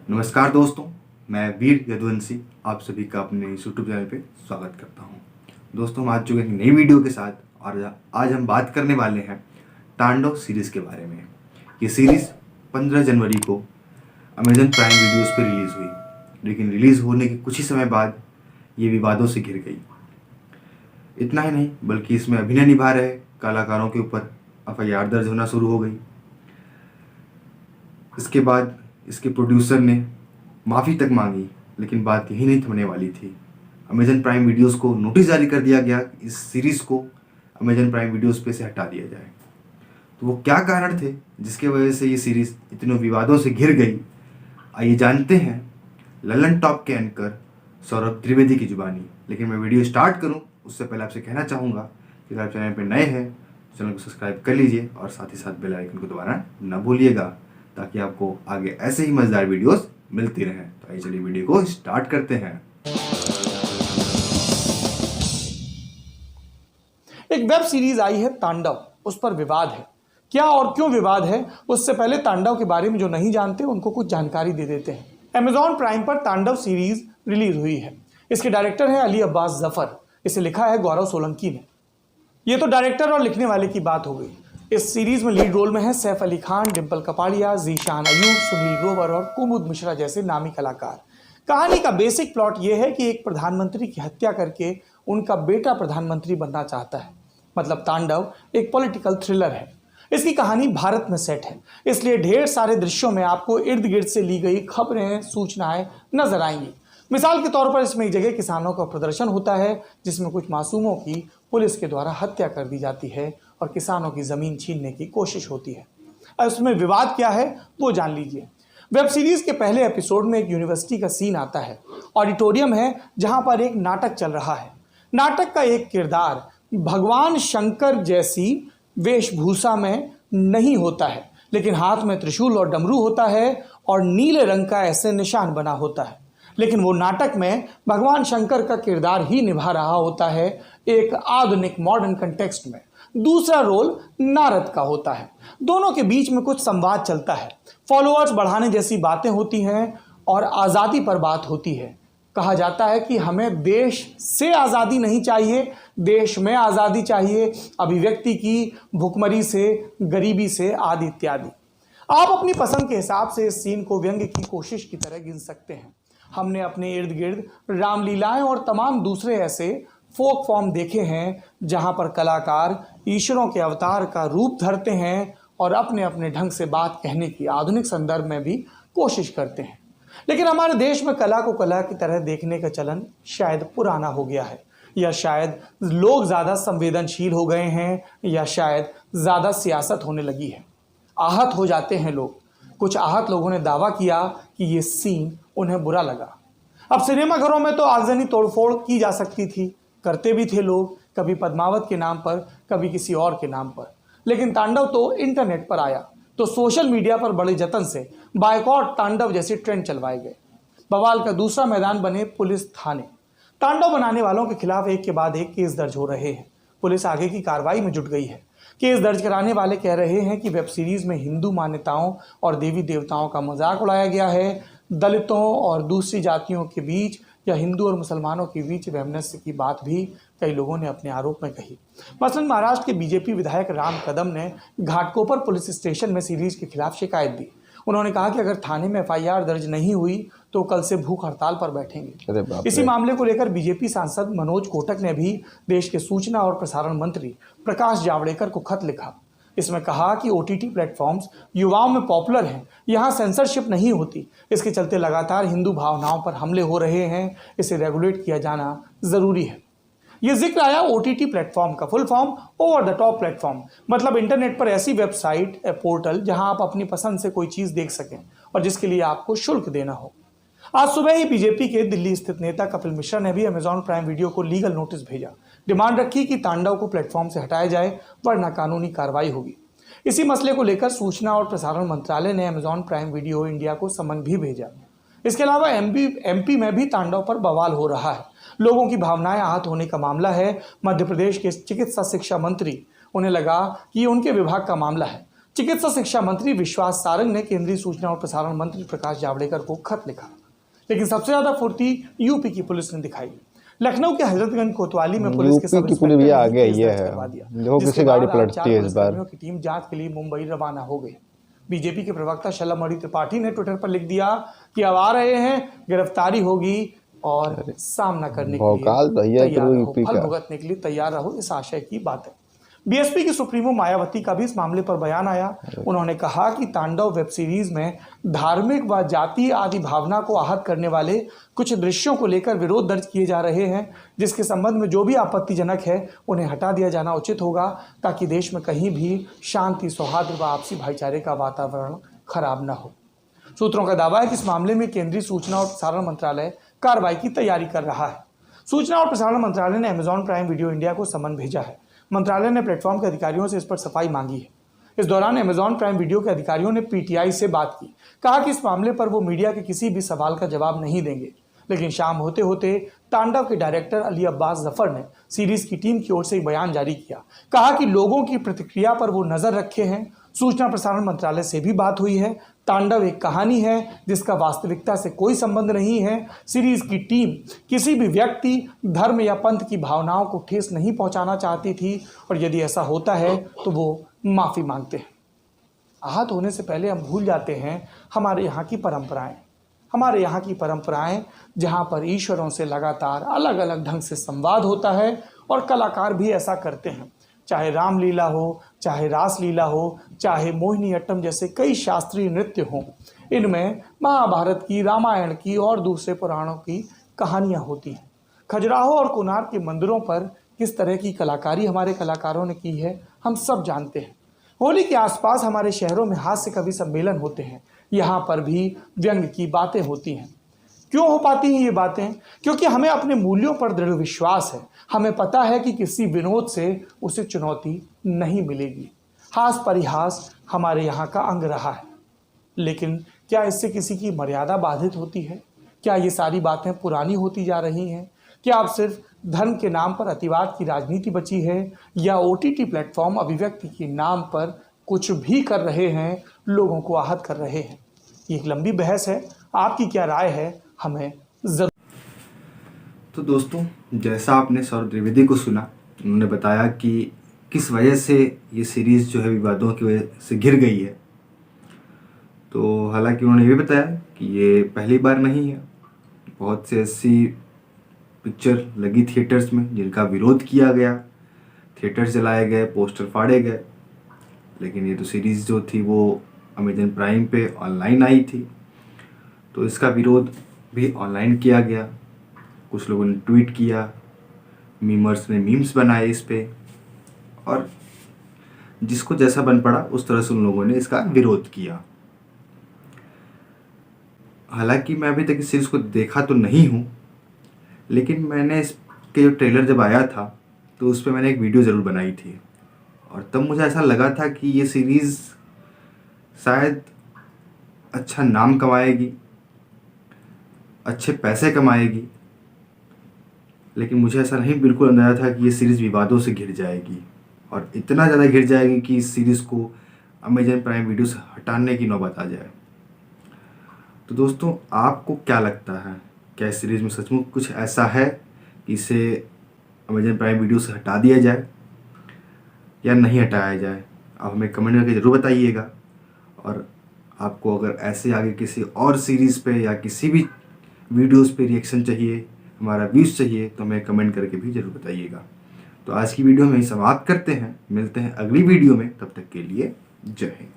नमस्कार दोस्तों, मैं वीर यदुवंशी आप सभी का अपने यूट्यूब चैनल पे स्वागत करता हूं। दोस्तों, हम आज चुके एक नई वीडियो के साथ और आज हम बात करने वाले हैं तांडव सीरीज़ के बारे में। ये सीरीज़ 15 जनवरी को अमेजन प्राइम वीडियोस पे रिलीज़ हुई, लेकिन रिलीज़ होने के कुछ ही समय बाद ये विवादों से घिर गई। इतना ही नहीं, बल्कि इसमें अभिनय निभा रहे कलाकारों के ऊपर FIR दर्ज होना शुरू हो गई। इसके बाद इसके प्रोड्यूसर ने माफ़ी तक मांगी, लेकिन बात यही नहीं थमने वाली थी। अमेजन प्राइम वीडियोस को नोटिस जारी कर दिया गया कि इस सीरीज़ को अमेजन प्राइम वीडियोस पे से हटा दिया जाए। तो वो क्या कारण थे जिसके वजह से ये सीरीज़ इतने विवादों से घिर गई? आइए जानते हैं ललन टॉप के एंकर सौरभ त्रिवेदी की जुबानी। लेकिन मैं वीडियो स्टार्ट करूं उससे पहले आपसे कहना चाहूँगा कि अगर आप चैनल पर नए हैं तो चैनल को सब्सक्राइब कर लीजिए और साथ ही साथ बेल आइकन को दबाना न भूलिएगा, ताकि आपको आगे ऐसे ही मज़ेदार वीडियोस मिलती रहें। तो आइए चलिए वीडियो को स्टार्ट करते हैं। एक वेब सीरीज आई है तांडव, उस पर विवाद है। क्या और क्यों विवाद है, उससे पहले तांडव के बारे में जो नहीं जानते उनको कुछ जानकारी दे देते हैं। अमेजॉन प्राइम पर तांडव सीरीज रिलीज हुई है। इसके डायरेक्टर हैं अली अब्बास जफर। इसे लिखा है गौरव सोलंकी ने। ये तो डायरेक्टर और लिखने वाले की बात हो गई। इस सीरीज में लीड रोल में है सैफ अली खान, डिम्पल कपाड़िया, जीशान अयूब, सुनील ग्रोवर और कुमुद मिश्रा जैसे नामी कलाकार। कहानी का बेसिक प्लॉट यह है कि एक प्रधानमंत्री की हत्या करके उनका बेटा प्रधानमंत्री बनना चाहता है। मतलब तांडव एक पॉलिटिकल थ्रिलर है। इसकी कहानी भारत में सेट है, इसलिए ढेर सारे दृश्यों में आपको इर्द गिर्द से ली गई खबरें, सूचनाएं नजर आएंगी। मिसाल के तौर पर इसमें एक जगह किसानों का प्रदर्शन होता है, जिसमें कुछ मासूमों की पुलिस के द्वारा हत्या कर दी जाती है और किसानों की जमीन छीनने की कोशिश होती है। अब इसमें विवाद क्या है वो जान लीजिए। वेब सीरीज के पहले एपिसोड में एक यूनिवर्सिटी का सीन आता है। ऑडिटोरियम है जहां पर एक नाटक चल रहा है। नाटक का एक किरदार भगवान शंकर जैसी वेशभूषा में नहीं होता है, लेकिन हाथ में त्रिशूल और डमरू होता है और नीले रंग का ऐसे निशान बना होता है। लेकिन वो नाटक में भगवान शंकर का किरदार ही निभा रहा होता है, एक आधुनिक मॉडर्न कंटेक्स्ट में। दूसरा रोल नारद का होता है। दोनों के बीच में कुछ संवाद चलता है, फॉलोअर्स बढ़ाने जैसी बातें होती हैं और आज़ादी पर बात होती है। कहा जाता है कि हमें देश से आज़ादी नहीं चाहिए, देश में आज़ादी चाहिए, अभिव्यक्ति की, भुखमरी से, गरीबी से, आदि इत्यादि। आप अपनी पसंद के हिसाब से इस सीन को व्यंग्य की कोशिश की तरह गिन सकते हैं। हमने अपने इर्द गिर्द रामलीलाएं और तमाम दूसरे ऐसे फोक फॉर्म देखे हैं जहां पर कलाकार ईश्वरों के अवतार का रूप धरते हैं और अपने अपने ढंग से बात कहने की आधुनिक संदर्भ में भी कोशिश करते हैं। लेकिन हमारे देश में कला को कला की तरह देखने का चलन शायद पुराना हो गया है, या शायद लोग ज़्यादा संवेदनशील हो गए हैं, या शायद ज़्यादा सियासत होने लगी है। आहत हो जाते हैं लोग। कुछ आहत लोगों ने दावा किया कि ये सीन उन्हें बुरा लगा। अब सिनेमाघरों में तो आगजनी तोड़फोड़ की जा सकती थी, करते भी थे लोग, कभी पद्मावत के नाम पर, कभी किसी और के नाम पर। लेकिन तांडव तो इंटरनेट पर आया तो सोशल मीडिया पर बड़े जतन से बायकॉट तांडव जैसे ट्रेंड चलवाए गए। बवाल का दूसरा मैदान बने पुलिस थाने। तांडव बनाने वालों के खिलाफ एक के बाद एक केस दर्ज हो रहे हैं। पुलिस आगे की कार्रवाई में जुट गई है। केस दर्ज कराने वाले कह रहे हैं कि वेब सीरीज में हिंदू मान्यताओं और देवी देवताओं का मजाक उड़ाया गया है। दलितों और दूसरी जातियों के बीच या हिंदू और मुसलमानों के बीच वैमनस्य की बात भी कई लोगों ने अपने आरोप में कही। मसलन महाराष्ट्र के बीजेपी विधायक राम कदम ने घाटकोपर पुलिस स्टेशन में सीरीज के खिलाफ शिकायत दी। उन्होंने कहा कि अगर थाने में FIR दर्ज नहीं हुई तो कल से भूख हड़ताल पर बैठेंगे। इसी मामले को लेकर बीजेपी सांसद मनोज कोटक ने भी देश के सूचना और प्रसारण मंत्री प्रकाश जावड़ेकर को खत लिखा। इसमें कहा कि OTT प्लेटफॉर्म्स युवाओं में पॉपुलर हैं, यहाँ सेंसरशिप नहीं होती, इसके चलते लगातार हिंदू भावनाओं पर हमले हो रहे हैं, इसे रेगुलेट किया जाना ज़रूरी है। ये जिक्र आया OTT प्लेटफॉर्म का full form over the top platform, मतलब इंटरनेट पर ऐसी वेबसाइट पोर्टल जहां आप अपनी पसंद से कोई चीज़ देख सकें और जिसके लिए आपको शुल्क देना हो। आज सुबह ही बीजेपी के दिल्ली स्थित नेता कपिल मिश्रा ने भी अमेजॉन प्राइम वीडियो को लीगल नोटिस भेजा। डिमांड रखी कि तांडव को प्लेटफॉर्म से हटाया जाए, वरना कानूनी कार्रवाई होगी। इसी मसले को लेकर सूचना और प्रसारण मंत्रालय ने अमेजॉन प्राइम वीडियो इंडिया को समन भी भेजा। इसके अलावा MP में भी तांडव पर बवाल हो रहा है। लोगों की भावनाएं आहत होने का मामला है। मध्य प्रदेश के चिकित्सा शिक्षा मंत्री, उन्हें लगा कि ये उनके विभाग का मामला है, चिकित्सा शिक्षा मंत्री विश्वास सारंग ने केंद्रीय सूचना और प्रसारण मंत्री प्रकाश जावड़ेकर को खत लिखा, लेकिन सबसे ज्यादा फुर्ती यूपी की पुलिस ने दिखाई। लखनऊ के हजरतगंज कोतवाली में पुलिस के सब इंस्पेक्टर ने आगे केस ये दर्ज है करवा दिया, देखो जिसके किसी गाड़ी बाद आज पलटती है इस बार। पुलिसकर्मियों की टीम जांच के लिए मुंबई रवाना हो गई। बीजेपी के प्रवक्ता शलमणि त्रिपाठी ने ट्विटर पर लिख दिया कि अब आ रहे हैं, गिरफ्तारी होगी और सामना करने के भौकाल लिए भैया तैयार रहो, यूपी फल का। भुगतने के लिए तैयार रहो, इस आशय की बात है। बीएसपी की सुप्रीमो मायावती का भी इस मामले पर बयान आया। उन्होंने कहा कि तांडव वेब सीरीज में धार्मिक व जातीय आदि भावना को आहत करने वाले कुछ दृश्यों को लेकर विरोध दर्ज किए जा रहे हैं, जिसके संबंध में जो भी आपत्तिजनक है उन्हें हटा दिया जाना उचित होगा, ताकि देश में कहीं भी शांति, सौहार्द व आपसी भाईचारे का वातावरण खराब न हो। सूत्रों का दावा है कि इस मामले में केंद्रीय सूचना और प्रसारण मंत्रालय कार्रवाई की तैयारी कर रहा है। सूचना और प्रसारण मंत्रालय ने अमेजॉन प्राइम वीडियो इंडिया को समन भेजा है। मंत्रालय ने प्लेटफॉर्म के अधिकारियों से इस पर सफाई मांगी है। इस दौरान अमेजॉन प्राइम वीडियो के अधिकारियों ने पीटीआई से बात की, कहा कि इस मामले पर वो मीडिया के किसी भी सवाल का जवाब नहीं देंगे। लेकिन शाम होते होते तांडव के डायरेक्टर अली अब्बास जफर ने सीरीज की टीम की ओर से एक बयान जारी किया, कहा कि लोगों की प्रतिक्रिया पर वो नजर रखे हैं। सूचना प्रसारण मंत्रालय से भी बात हुई है। तांडव एक कहानी है जिसका वास्तविकता से कोई संबंध नहीं है। सीरीज की टीम किसी भी व्यक्ति, धर्म या पंथ की भावनाओं को ठेस नहीं पहुंचाना चाहती थी, और यदि ऐसा होता है तो वो माफी मांगते हैं। आहत होने से पहले हम भूल जाते हैं हमारे यहाँ की परंपराएं। हमारे यहाँ की परंपराएं जहाँ पर ईश्वरों से लगातार अलग अलग ढंग से संवाद होता है, और कलाकार भी ऐसा करते हैं। चाहे रामलीला हो, चाहे रासलीला हो, चाहे मोहिनी अट्टम जैसे कई शास्त्रीय नृत्य हों, इनमें महाभारत की, रामायण की और दूसरे पुराणों की कहानियाँ होती हैं। खजुराहो और कोणार्क के मंदिरों पर किस तरह की कलाकारी हमारे कलाकारों ने की है, हम सब जानते हैं। होली के आसपास हमारे शहरों में हास्य कवि सम्मेलन होते हैं, यहाँ पर भी व्यंग की बातें होती हैं। क्यों हो पाती हैं ये बातें? क्योंकि हमें अपने मूल्यों पर दृढ़ विश्वास है। हमें पता है कि किसी विनोद से उसे चुनौती नहीं मिलेगी। हास परिहास हमारे यहाँ का अंग रहा है, लेकिन क्या इससे किसी की मर्यादा बाधित होती है? क्या ये सारी बातें पुरानी होती जा रही हैं? क्या अब सिर्फ धर्म के नाम पर अतिवाद की राजनीति बची है, या ओटीटी प्लेटफॉर्म अभिव्यक्ति के नाम पर कुछ भी कर रहे हैं, लोगों को आहत कर रहे हैं? ये एक लंबी बहस है। आपकी क्या राय है, हमें जरूर। तो दोस्तों, जैसा आपने सौरभ द्विवेदी को सुना, उन्होंने बताया कि किस वजह से ये सीरीज़ जो है विवादों की वजह से घिर गई है। तो हालांकि उन्होंने ये बताया कि ये पहली बार नहीं है। बहुत से ऐसी पिक्चर लगी थिएटर्स में जिनका विरोध किया गया, थिएटर जलाए गए, पोस्टर फाड़े गए, लेकिन ये तो सीरीज़ जो थी वो अमेजन प्राइम पे ऑनलाइन आई थी, तो इसका विरोध भी ऑनलाइन किया गया। कुछ लोगों ने ट्वीट किया, मीमर्स ने मीम्स बनाए इस पे, और जिसको जैसा बन पड़ा उस तरह से उन लोगों ने इसका विरोध किया। हालांकि मैं अभी तक इस सीरीज़ को देखा तो नहीं हूँ, लेकिन मैंने इसके जो ट्रेलर जब आया था तो उस पर मैंने एक वीडियो ज़रूर बनाई थी, और तब मुझे ऐसा लगा था कि ये सीरीज़ शायद अच्छा नाम कमाएगी, अच्छे पैसे कमाएगी, लेकिन मुझे ऐसा नहीं बिल्कुल अंदाजा था कि ये सीरीज़ विवादों से घिर जाएगी, और इतना ज़्यादा घिर जाएगी कि इस सीरीज़ को अमेजन प्राइम वीडियो से हटाने की नौबत आ जाए। तो दोस्तों, आपको क्या लगता है, क्या इस सीरीज़ में सचमुच कुछ ऐसा है कि इसे अमेजन प्राइम वीडियो से हटा दिया जाए या नहीं हटाया जाए? आप हमें कमेंट करके ज़रूर बताइएगा। और आपको अगर ऐसे आगे किसी और सीरीज़ पे या किसी भी वीडियोस पे रिएक्शन चाहिए, हमारा व्यूज़ चाहिए, तो हमें कमेंट करके भी ज़रूर बताइएगा। तो आज की वीडियो में ही समाप्त करते हैं, मिलते हैं अगली वीडियो में, तब तक के लिए जय हिंद।